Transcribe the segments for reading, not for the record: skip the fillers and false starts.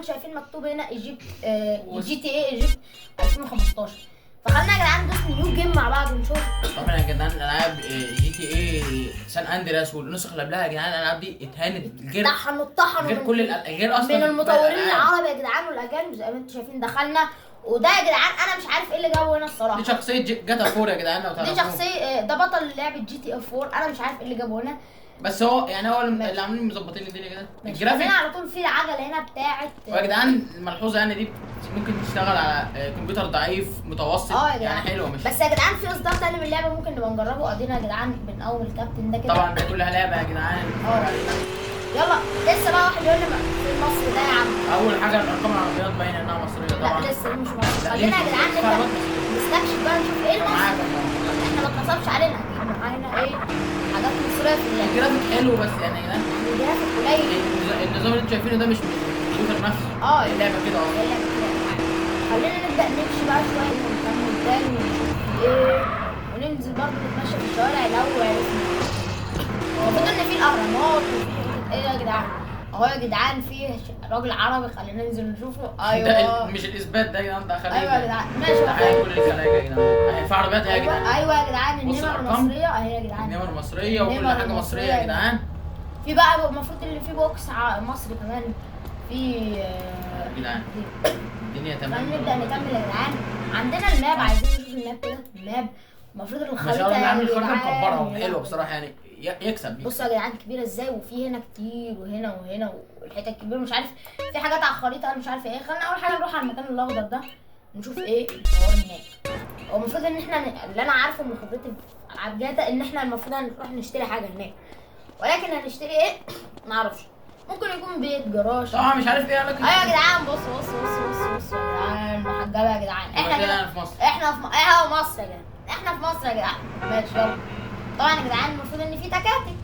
انتم شايفين مكتوب هنا ايجيبت جي تي اي ايجيبت 2015. فخلينا يا جدعان ندوس نيو جيم مع بعض ونشوف. طبعا يا جدعان الالعاب جي تي اي سان اندرياس والنسخ اللي قبلها يا جدعان الالعاب دي اتهانت غير كل غير اصلا من المطورين العرب يا جدعان والاجانب زي ما انتم شايفين. دخلنا وده يا جدعان انا مش عارف ايه اللي جابه هنا الصراحه. دي شخصيه جاتا 4 يا جدعان لو تعرفوا. دي شخصيه ده بطل لعبه جي تي اي 4. انا مش عارف ايه اللي جابه هنا بس هو يعني هو اللي عاملين مظبطين الدنيا كده. الجرافيك هنا على طول في العجله هنا بتاعت يا جدعان الملحوظه يعني دي ممكن تشتغل على كمبيوتر ضعيف متوسط يعني حلوه مش. بس يا جدعان في اصدار تاني من اللعبه ممكن نبقى نجربه. ادينا يا جدعان بنقوم الكابتن ده كده. طبعا ده كلها لعبه يا جدعان. يلا لسه بقى واحد يقول لي في مصر ده يا عم. اول حاجه الارقام العربيات باينه انها مصريه طبعا. لا لسه مش مصريه. خلينا يا جدعان نبدا نستكشف بقى نشوف ايه المصري. احنا ما اتنصبش علينا احنا معانا ايه حاجات مصريه في اللعبه. الجرافيك حلو بس يعني يا جدعان الجرافيك قليل. النظام اللي انتوا شايفينه ده مش الكمبيوتر نفسه. اللعبه كده خلينا نبدا نمشي بقى شويه ونكمل تاني ونشوف ايه وننزل برضه نتمشى في الشوارع لو عرفنا. المفروض ان في الاهرامات وفي ايه يا جدعان اهو يا جدعان في راجل عربي. خلينا ننزل نشوفه. ايوه ده مش الاثبات ده يا جدعان ده خلينا. ايوه يا جدعان ماشي. ده كل الخلايا يا جدعان. في عربيات يا جدعان. ايوه يا جدعان النمر المصريه اهي يا جدعان. النمر مصريه وكل حاجه مصريه يا جدعان. في بقى المفروض اللي في بوكس مصري كمان في يا جدعان الدنيا تمام. نبدا نكمل يا جدعان. عندنا الماب عايزين نشوف الماب كده. الماب المفروض الخريطه ما شاء الله عامل خريطه مكبره يعني وحلوه بصراحه يعني يكسب. بصوا يا جدعان كبيره ازاي وفي هنا كتير وهنا وهنا والحته الكبيره مش عارف في حاجات على الخريطه انا مش عارفه ايه. خلينا اول حاجه نروح على المكان الاخضر ده نشوف ايه الحوار هناك. هو المفروض ان احنا اللي انا عارفه من خبرتي في العاب جاتا ان احنا المفروض هنروح نشتري حاجه هناك. ولكن هنشتري ايه ما اعرفش. ممكن يكون بيت جراج طبعا مش عارف ايه قالك. ايوه يا جدعان بصوا يا جدعان محجبه يا جدعان. احنا كده في مصر. احنا في مصر يا جدعان. احنا في مصر يا جدعان. ماشي يلا. طبعا يا جدعان المفروض ان في تكاتك.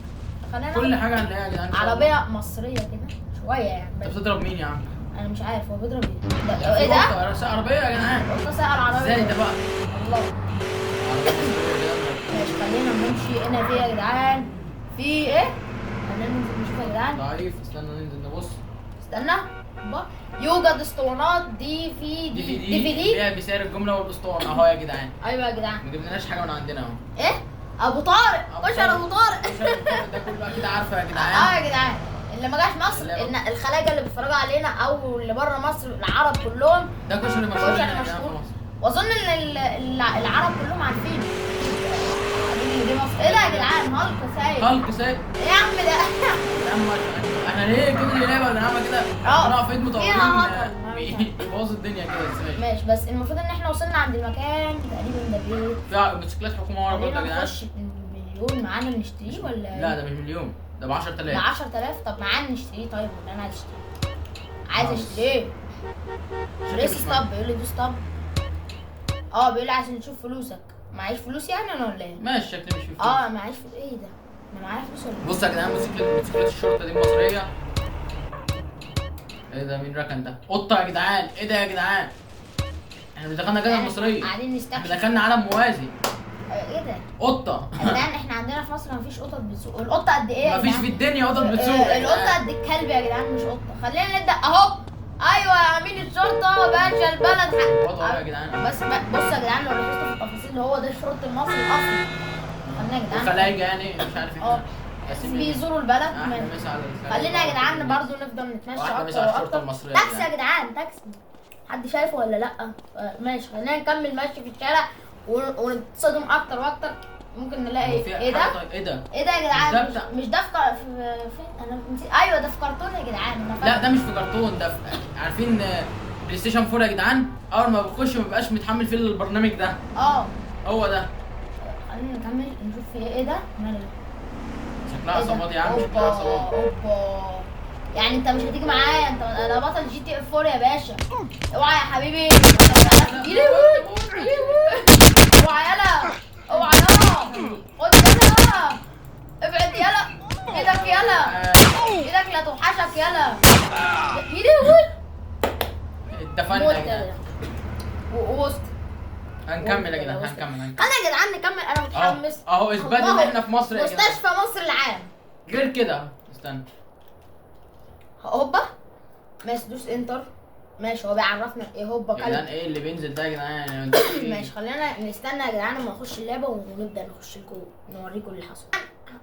خلينا كل حاجه هنلاقيها يا جدعان. عربيه مصريه كده شويه يعني. انت بتضرب مين يا عم؟ انا مش عارف هو بيضرب ايه. ايه ده؟ ده عربيه يا جدعان. قلت سائل عربيه ازاي ده بقى؟ الله. ماشي خلينا نمشي هنا في يا جدعان في ايه؟ خلينا ننزل نشوف يا جدعان. ضعيف استنى ننزل نبص. استنى يوجد اسطوانات دي في دي بيع بسعر الجمله والاسطوانه اهو يا جدعان. ايوه يا جدعان ما جبناش حاجه من عندنا اهو. ايه؟ ابو طارق كشري ابو طارق. ده كله اكيد عارفه يا جدعان. يا جدعان اللي ما جاش مصر ان الخلايجه اللي بيتفرجوا علينا او اللي بره مصر العرب كلهم ده كشري مشهور هنا يا جدعان في مصر. واظن ان العرب كلهم عارفين. ايه ده يا جدعان؟ هالك سايق ايه يا عم ده؟ يا عم احنا ليه كل لعبه بنلعبها كده بنقع في ايد مطورين بيبوظوا الدنيا كده. ماشي بس المفروض ان احنا وصلنا عند المكان تقريبا ده بيت. في موتوسيكلات حكومه ورا برضه يا جدعان. نخش مليون معانا نشتريه ولا؟ لا ده مش مليون ده ب 10000. ب 10000 طب معانا نشتريه. طيب ولا انا عايز اشتريه. ريس ستوب بيقول لي دو ستوب. بيقول لي عشان نشوف فلوسك. معيش فلوس يعني انا ولا ايه؟ ماشي شكلي مش في فلوس. معيش فلوس. ايه ده؟ انا معايا فلوس ولا؟ بص يا جدعان موتوسيكلات الشرطه دي مصريه. ايه ده مين ركن ده؟ قطه يا جدعان. ايه ده يا جدعان؟ احنا مش دخلنا جدع مصريه. قاعدين نستكشف. دخلنا عالم موازي. ايه ده؟ قطه. يا جدعان احنا عندنا في مصر مفيش قطط بتسوق. القطه قد ايه يا جدعان؟ مفيش في الدنيا قطط بتسوق. القطه قد الكلب يا جدعان مش قطه. خلينا نبدا اهو. ايوه يا امين الشرطه باشا البلد قطه يا جدعان. بس بصوا يا جدعان لو لاحظتوا في التفاصيل هو ده الشرطي المصري الاصلي. خلينا يا جدعان خلايجه يعني مش عارف ايه. بس بيزوروا البلد. خلينا يا جدعان برضه نفضل نتمشى اكتر واكتر. تاكسي يا جدعان تاكسي. حد شايفه ولا لا؟ ماشي خلينا نكمل ماشي في الشارع ونتصدم اكتر واكتر. ممكن نلاقي ايه ده؟ ايه ده يا جدعان؟ مش ده فين انا نسيت. ايوه ده في كرتون يا جدعان. لا ده مش في كرتون ده عارفين بلاي ستيشن 4 يا جدعان. اول ما بخش ما بقاش متحمل فيه البرنامج ده. هو ده. خلينا نكمل نشوف في ايه ده. شكلها عصابات يا عم. شكلها عصابات. يعني انت مش هتيجي معايا؟ انا بطل جي تي 4 يا باشا. اوعى يا حبيبي. اوعى يلا. اوعى يلا. خد يلا. ابعد يلا. ايدك يلا. ايدك لا توحشك يلا. ايدي اتفقنا يا جدعان. ووسط. هنكمل يا جدعان هنكمل. انا يا جدعان نكمل. انا متحمس اهو اثبات ان احنا في مصر يا جدعان. مستشفى مصر العام. غير كده استنى. هوبا ماشي دوس انتر. ماشي هو بيعرفنا ايه هوبا يا جدعان ايه اللي بينزل ده يا جدعان يعني ماشي خلينا نستنى يا جدعان لما نخش اللعبه ونبدا نخش لجوه نوريكم اللي حصل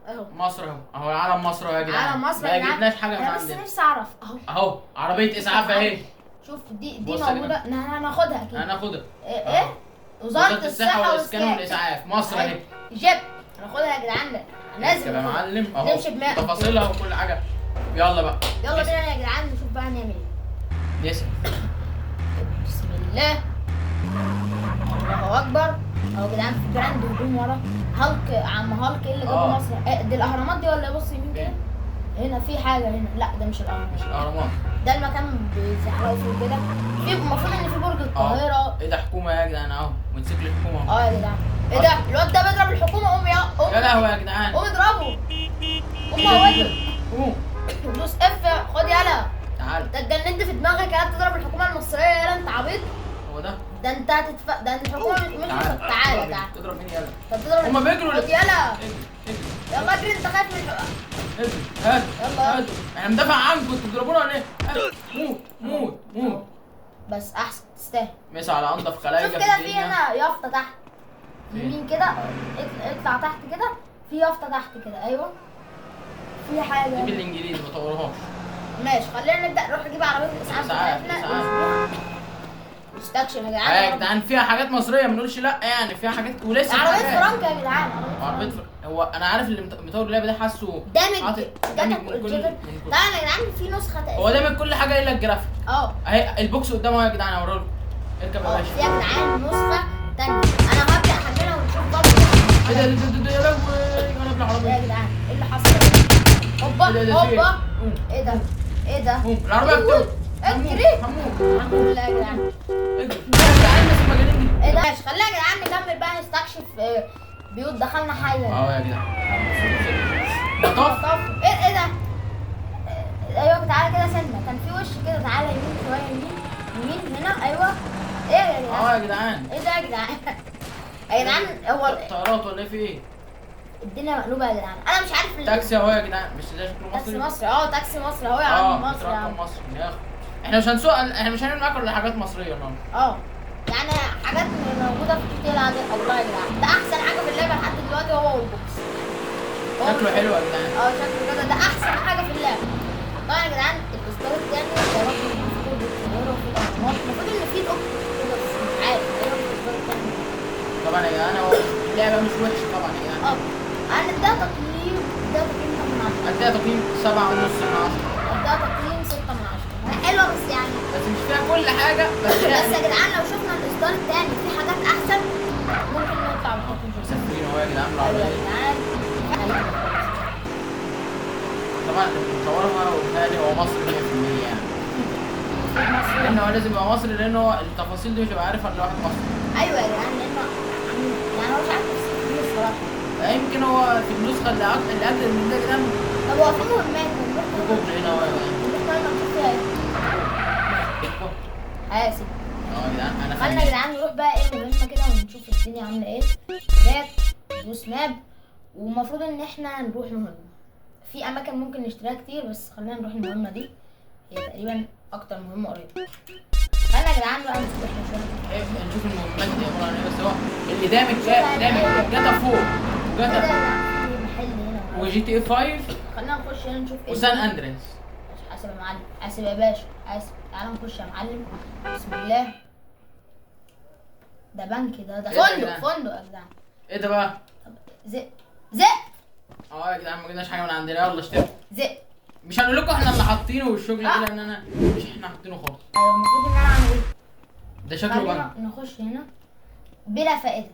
اهو. مصر اهو علم مصر اهو يا جدعان. علم مصر ما جبناش حاجه من انا بس عندنا. نفسي اعرف اهو عربيه اسعاف اهي. شوف دي موجوده هناخدها اكيد. هناخدها ايه وزاره الصحه والاسكان والاسعاف مصر اهي. جيب هناخدها يا جدعان لازم يا معلم اهو نمشي بماء تفاصيلها وكل حاجه. يلا بقى يلا بينا يا جدعان نشوف بقى هنعمل ايه. نسم بسم الله الله اكبر. اهو يا جدعان في براند هدوم ورا هالك. عم هالك ايه اللي جابه مصر؟ دي الاهرامات دي ولا بص يمين كده؟ هنا في حاجه هنا. لا ده مش الاهرامات. مش الاهرامات. ده المكان بيزحلقوا فيه كده. في المفروض ان في برج القاهره. ايه ده حكومه يا جدعان اهو موتوسيكل الحكومه. يا جدعان ايه ده؟ الواد ده بيضرب الحكومه. قوم يا لهوي يا جدعان قوم اضربه. قوم موته. قوم دوس اف. خد يلا. تعال انت اتجننت في دماغك يا تضرب الحكومه المصريه يلا انت عبيط. هو ده انت ده الحكومه مش تعالى تعالى. تضرب مين يلا؟ طب تضرب هما بيجروا خد يلا. اجري يلا اجري انت خايف من اجري هات يلا احنا مدافع عنكم انتوا بتضربونا ولا ايه؟ موت بس احسن تستاهل. مسا على انضف خلايا شوف كده في هنا يافطه تحت يمين كده. اطلع تحت كده في يافطه تحت كده. ايوه في حاجه دي بالانجليزي ما طورهاش. ماشي خلينا نبدا نروح نجيب عربيه الاسعاف بتاعتنا. استكشف يا جدعان. يا جدعان فيها حاجات مصريه ما نقولش لا يعني فيها حاجات ولسه عربيه فرنكا يا جدعان. عربيه هو انا عارف اللي مطور اللعبه ده حاسه دامج دامج من كل طبعا يا جدعان في نسخه هو دامج كل حاجه الا الجرافيك. اهي البوكس قدامه يا جدعان اوريه لكم. اركب يا باشا. يا جدعان نسخه ثانيه انا هبدا احملها ونشوف برضه. ايه ده يا لهوي انا بالعربيه. يا جدعان ايه اللي حصل؟ هوبا ايه ده؟ ايه ده؟ العربيه بتقوم. اجري الحمد لله يا جدعان. اجري يا جدعان الناس المجانين دي. ايه ده؟ ماشي خلينا يا جدعان نكمل بقى نستكشف بيوت دخلنا حي. يا جدعان مطاف. ايه ده؟ ايوه تعالى كده سنه كان في وش كده. تعالى يمين شويه يمين هنا. ايوه ايه يا جدعان؟ يا جدعان ايه ده يا جدعان؟ يا جدعان هو طيارات ولا ايه في ايه؟ الدنيا مقلوبه يا جدعان. انا مش عارف تاكسي اهو يا جدعان. مش ده شكله تاكسي مصري؟ مصر. تاكسي مصر اهو يا عم. مصر يا عم. مصر احنا مش هنسوق. احنا مش هنعمل معاكم الا حاجات مصريه النهارده. يعني حاجات موجوده في GTA العادية. الله يا جدعان ده احسن حاجه في اللعبه لحد دلوقتي هو والبوكس. شكله حلو يا جدعان. شكله كده ده احسن حاجه في اللعبه. طبعا يا جدعان الاصدار الثاني المفروض ان في الاوبشن كده بس مش عارف ايه الاصدار الثاني. طبعا يا جدعان هو اللعبه مش وحشه طبعا يا جدعان. انا اديها تقييم كام من 10؟ اديها تقييم 7.5 من 10. اديها تقييم 6 من 10. حلوه بس يعني بس مش فيها كل حاجه بس يعني. بس يا جدعان لو شفنا الاصدار الثاني في حاجات احسن ممكن نطلع بحكم شويه. مسافرين اهو يا جدعان بالعربيه. يا جدعان طبعا مصورها وبالتالي هو مصري 100% يعني. لان هو لازم يبقى مصري لان هو التفاصيل دي مش هيبقى عارفها الا واحد مصري. ايوه يا جدعان لانه يعني هو مش عارف تفاصيل الصراحه. يمكن هو في النسخه اللي اقدم من ده يا جدعان. طب هو في مهمات الكوبري هنا اهو يا جدعان. نشوف فيها ايه؟ اسف. يا جدعان انا خلينا يا جدعان نروح بقى ايه مهمه كده ونشوف الدنيا عامله ايه. باك دوس ماب والمفروض ان احنا نروح مهمه. في اماكن ممكن نشتريها كتير بس خلينا نروح المهمه دي. هي تقريبا اكتر مهمه قريبه. خلينا يا جدعان بقى نشوف احنا شويه نشوف المهمات دي عباره عن ايه. بس هو اللي دامج جاتا 4 وجاتا محل هنا وجي تي اي 5. خلينا نخش هنا نشوف ايه وسان اندريس. حاسب يا معلم. حاسب يا باشا. حاسب. تعالى نخش يا معلم. بسم الله. ده بنك ده فندق يا جدعان. ايه ده بقى؟ زق يا جدعان ما جبناش حاجه من عندنا. يلا اشتري. مش هنقول لكم احنا اللي حاطينه والشغل ده لان انا مش احنا حاطينه خالص. ايوه المفروض ان انا اعمل ايه؟ ده شكله بنك. نخش هنا بلا فائده.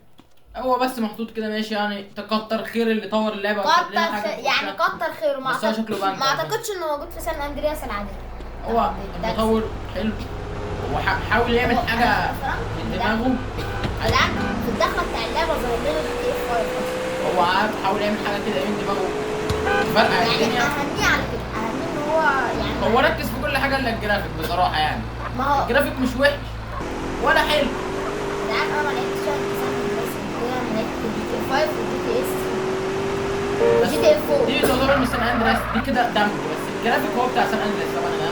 هو بس محطوط كده ماشي يعني. تكتر خير اللي طور اللعبه يعني كتر خيره. بس هو شكله بنك. ما اعتقدش انه موجود في سان اندرياس العاديه. هو المطور حلو وحاول يعمل حاجه من دماغه. الان في الدخله بتاع اللعبه ظهر لنا GTA 5. هو حاول يعمل حاجه كده من دماغه فرقع الدنيا. اهنيه على كده. اهنيه ان هو يعني هو ركز في كل حاجه الا الجرافيك بصراحه يعني. ما هو الجرافيك مش وحش ولا حلو. الان انا ما لعبتش سان اندرياس انا لعبت GTA 5 و GTA 4 دي تعتبر من سان اندرياس. دي كده دمج بس الجرافيك هو بتاع سان اندريس طبعا انا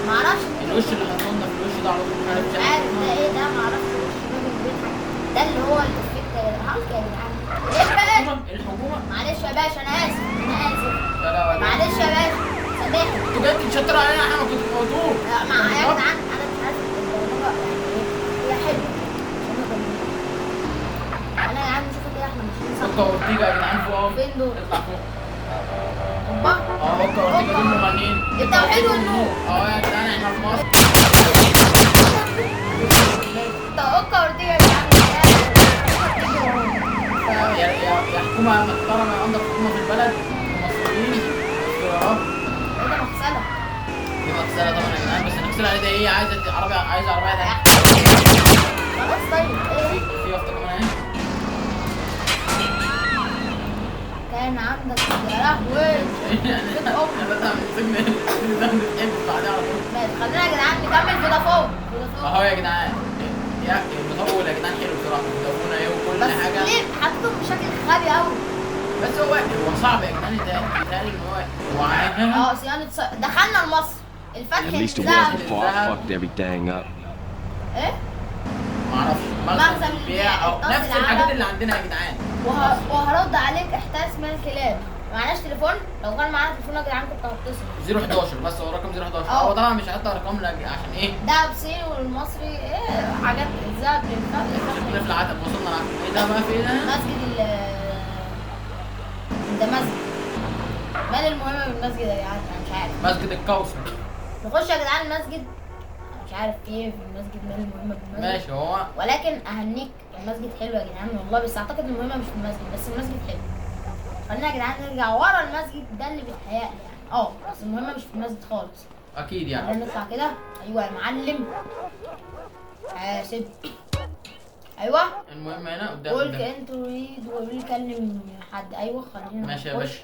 ما اعرفش. الوش اللي حطولنا في الوش ده على طول مش عارف مش عارف ده ايه ده، معرفش وش الراجل بيضحك ده اللي هو الافكت الهالك يا جدعان. ايه بقى؟ الحكومة معلش يا باشا انا اسف انا اسف. لا لا معلش يا باشا سامحني. انتوا جايين تشطروا علينا احنا ما كنتوا موتوه. يا جدعان انا مش عارف البرمجه يعني ايه، هي حلوه انا يا عم شوف كده احنا ماشيين صح. اوكا اورتيجا يا جدعان فوق اهو. فين دول؟ اطلع فوق. اوبا اوكا اورتيجا دول مغنيين. التوحيد والنور. يا جدعان احنا في مصر. اوكا اورتيجا يا جدعان. يا حكومة محترمة يا أنضف حكومة في البلد المصريين يا رب. ايه ده مغسله؟ دي مغسلة طبعا يا جدعان، بس نغسلها على ايه؟ عايزة عربية ده. خلاص طيب ايه؟ في يافطة كمان اهي. كان عندك يا لهوي. انا بتعب من السجن ده بنتقابل بعدها على طول. ماشي خلينا يا جدعان نكمل فودافون. اهو يا جدعان يا المطول يا جدعان حلو بصراحة، فودافون اهي وكل بس حاجة. ليه حطيتهم بشكل غبي قوي؟ بس هو صعب يا جدعان، يتهيألي ان هو عايز صيانة دخلنا لمصر الفتح At least it الذهبي. wasn't before I fucked everything up. ايه؟ معرفش مخزن بيع او النص نفس الحاجات العالم. اللي عندنا يا جدعان. وهرد عليك احتاس من الكلاب. معناش تليفون؟ لو كان معانا تليفون يا جدعان كنت هتصل. 011 بس هو رقم 011. هو طبعا مش هحط ارقام عشان ايه؟ ده بصيني والمصري ايه حاجات الذهب شفنا في العتب وصلنا العتب. ايه ده بقى في ايه ده؟ مسجد ده مسجد. مال المهم بالمسجد يا جدعان انا مش عارف. مسجد الكوثر. نخش يا جدعان المسجد. انا مش عارف ايه في المسجد مال المهم بالمسجد. ماشي هو ولكن اهنيك المسجد حلو يا جدعان والله، بس اعتقد المهمه مش في المسجد بس المسجد حلو. خلينا يا جدعان نرجع ورا المسجد ده اللي بيتهيألي يعني بس المهمه مش في المسجد خالص. اكيد يعني. خلينا نطلع كده. ايوه يا معلم حاسب. ايوه المهم هنا قدام قول قدام. انت تريد وقول كلم حد. ايوه خلينا ماشي يا باشا.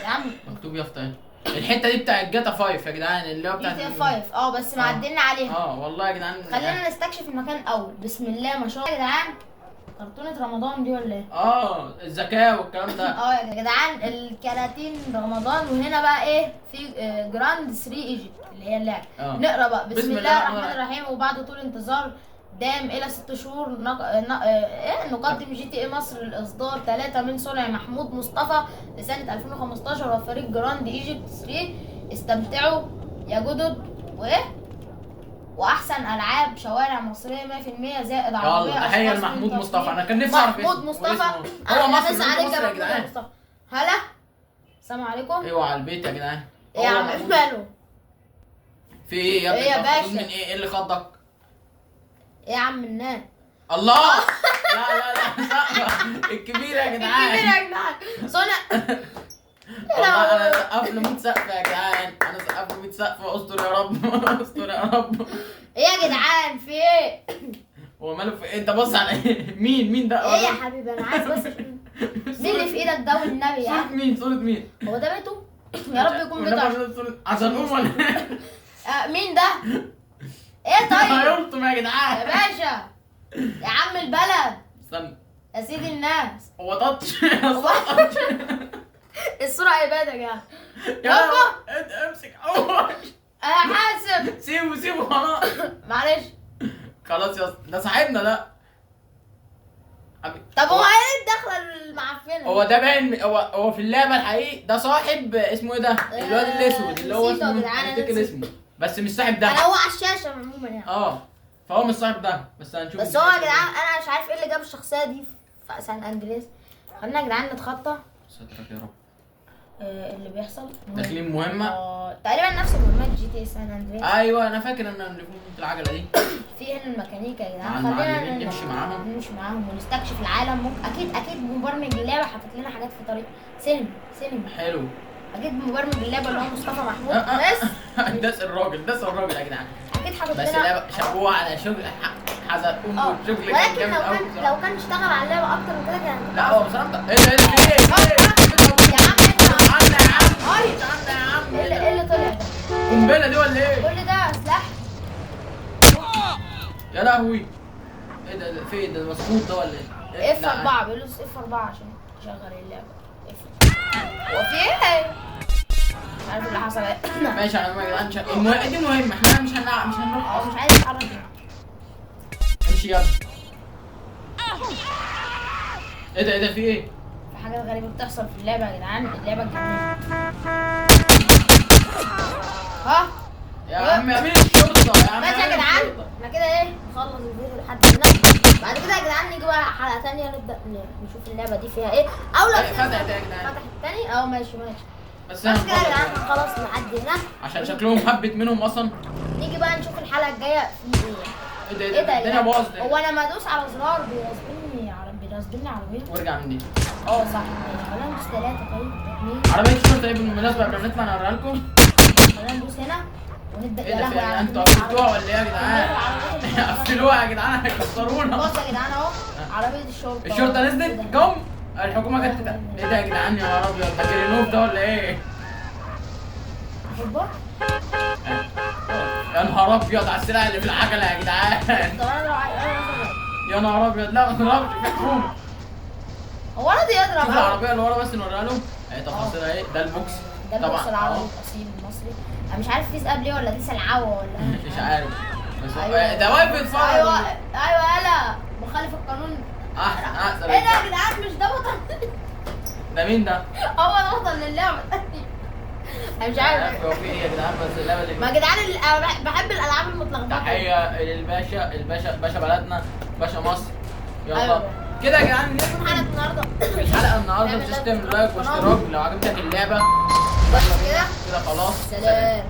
يا عم مكتوب يافطه هنا. الحته دي بتاعت جاتا 5 يا جدعان، اللي هو بتاعت جي تي 5 بس معدلنا عليها. والله يا جدعان. خلينا نستكشف المكان الاول. بسم الله ما شاء الله يا جدعان. كرتونة رمضان دي ولا ايه؟ الزكاة والكلام ده. يا جدعان الكراتين رمضان. وهنا بقى ايه في جراند 3 ايجيبت اللي هي اللعبة. نقرا بقى بسم الله الرحمن الرحيم. وبعد طول انتظار دام الى 6 شهور نقدم جي تي اي مصر الاصدار 3 من صنع محمود مصطفى لسنة 2015 وفريق جراند ايجيبت 3. استمتعوا يا جدد واحسن العاب شوارع مصريه 100% زائد عربيه. يلا تحيه لمحمود مصطفى. انا كان نفسي اعرف محمود مصطفى. هو مصري عليك يا جدعان. هلا السلام عليكم. ايوه على البيت يا جدعان. ايه يا عم ايش ماله؟ في ايه يا ابني؟ ايه يا باشا؟ من ايه اللي خضك؟ ايه يا عم الناس؟ الله لا الكبير يا جدعان. الكبير يا جدعان صنع. والله انا سقف له 100 سقف يا جدعان. انا سقف له 100 سقف. استر يا رب استر يا رب. ايه يا جدعان في ايه؟ هو ماله في ايه؟ انت بص على ايه؟ مين ده؟ ايه يا حبيبي انا عايز بس مين اللي في ايدك ده والنبي يا عم؟ صورة مين؟ هو ده بيته؟ يا رب يكون بيته. عشان نقوم ولا مين ده؟ ايه طيب؟ هيلطم يا جدعان. يا باشا يا عم البلد. استنى يا سيدي الناس. هو تاتش. الصورة عبادة يا جماعة. يابا انت امسك اول. يا حاسب سيبه خلاص. معلش خلاص يا ده صاحبنا ده. طب هو ايه الدخلة المعفنة؟ هو ده باين هو في اللعبة الحقيقي ده صاحب اسمه ايه ده؟ الواد الاسود اللي هو اسمه مش فاكر اسمه بس مش صاحب ده. انا هو على الشاشة عموما يعني. فهو مش صاحب ده بس هنشوف. بس هو يا جدعان انا مش عارف ايه اللي جاب الشخصية دي في سان اندريس. خلينا يا جدعان نتخطى. سترك يا رب. اللي بيحصل داخلين مهمة. تقريبا نفس مهمات جي تي سان اندريس. ايوه انا فاكر ان اللي في العجلة دي. في هنا الميكانيكا يا جدعان. خلينا نمشي معاهم ونستكشف العالم. ممكن اكيد مبرمج اللعبة حاطط لنا حاجات في طريق سينما. حلو. اكيد مبرمج اللعبة اللي هو مصطفى محمود. داس الراجل يا جدعان. اكيد حاطط لنا. بس اللعبة شابوه على شغل حزقكم شغل ولكن لو كان اشتغل على اللعبة اكتر من كده كان. لا هو بصراحة ايه ايه اللي طلع ده؟ قنبلة دي ولا ايه؟ كل ده سلاح. يا لهوي. ايه ده فين ده مسقوط ده ولا ايه؟ F4 بيقول له F4 عشان تشغل اللعبة. هو في ايه؟ مش عارف اللي حصل ايه. ماشي يا جدعان دي مهمة. احنا مش معلش يا ابني. ايه ده ايه ده في ايه؟ في حاجات غريبه بتحصل في اللعبه يا جدعان، اللعبه اتجننت. ها يا عم اعملي الشرطه يا عم. ماشي يا اعملي جدعان، الشرطة. احنا كده ايه نخلص الفيديو لحد هنا. بعد كده يا جدعان نيجي بقى حلقه ثانيه نبدا نشوف اللعبه دي فيها ايه، او لو فتحت يا جدعان. فتحت تاني. اه ماشي ماشي. بس بس انا كده يا جدعان خلاص لحد هنا. عشان شكلهم حبت منهم اصلا. نيجي بقى نشوف الحلقه الجايه في ايه. ايه ده ايه ده يا الدنيا جدعان؟ باظت. هو انا ما ادوس على زرار بينزلني عربيه. وارجع من دي. اه صح ماشي. خلينا ندوس 3 طيب 2. عربيه الشرطه ايه بالمناسبه قبل ما نطلع نوريها لكم. خلينا ندوس هنا ونبدا. ايه يا ده في لهوي ايه؟ على انتوا كمية قفلتوها عربيات. ولا ايه يا جدعان؟ كمية العربيات اللي قفلوها يا جدعان هيكسرونا. بص يا جدعان اهو عربيه الشرطه. الشرطه إيه نزلت ده؟ جم. الحكومه كانت ايه ده يا جدعان يا نهار ابيض؟ ده كرينوف ده ولا ايه؟ هوبا. يا نهار ابيض على السلاح اللي في العجله يا جدعان. طب انا لو عايز يا نهار ابيض لا ما تضربش في حكومه. هو راضي يضرب شوف أهو. العربيه اللي ورا بس نوريها لهم. اهي تفاصيلها ايه؟ ده البوكس. ده البوكس طبعا العربي أهو. الاصيل المصري. انا مش عارف تيس قبل ايه ولا تيس العوا ولا انا مش عارف بس هو- أيوة. ده واقف بيتفرج. ايوه ايوه يلا مخالف القانون. احسن احسن. ايه ده يا جدعان مش ده بطل. ده مين ده؟ هو ده بطل للعبه. انا مش عارف. هو في ايه يا جدعان بس اللعبه دي. ما يا جدعان أنا بحب الالعاب المتلخبطه. تحيه للباشا باشا بلدنا باشا مصر. يلا أيوة. كده يا جدعان نكون حلقه النهارده. الحلقه النهارده نعمل بسيستم لايك لايك للقناة. واشتراك لو عجبتك اللعبه. بس كده كده خلاص سلام.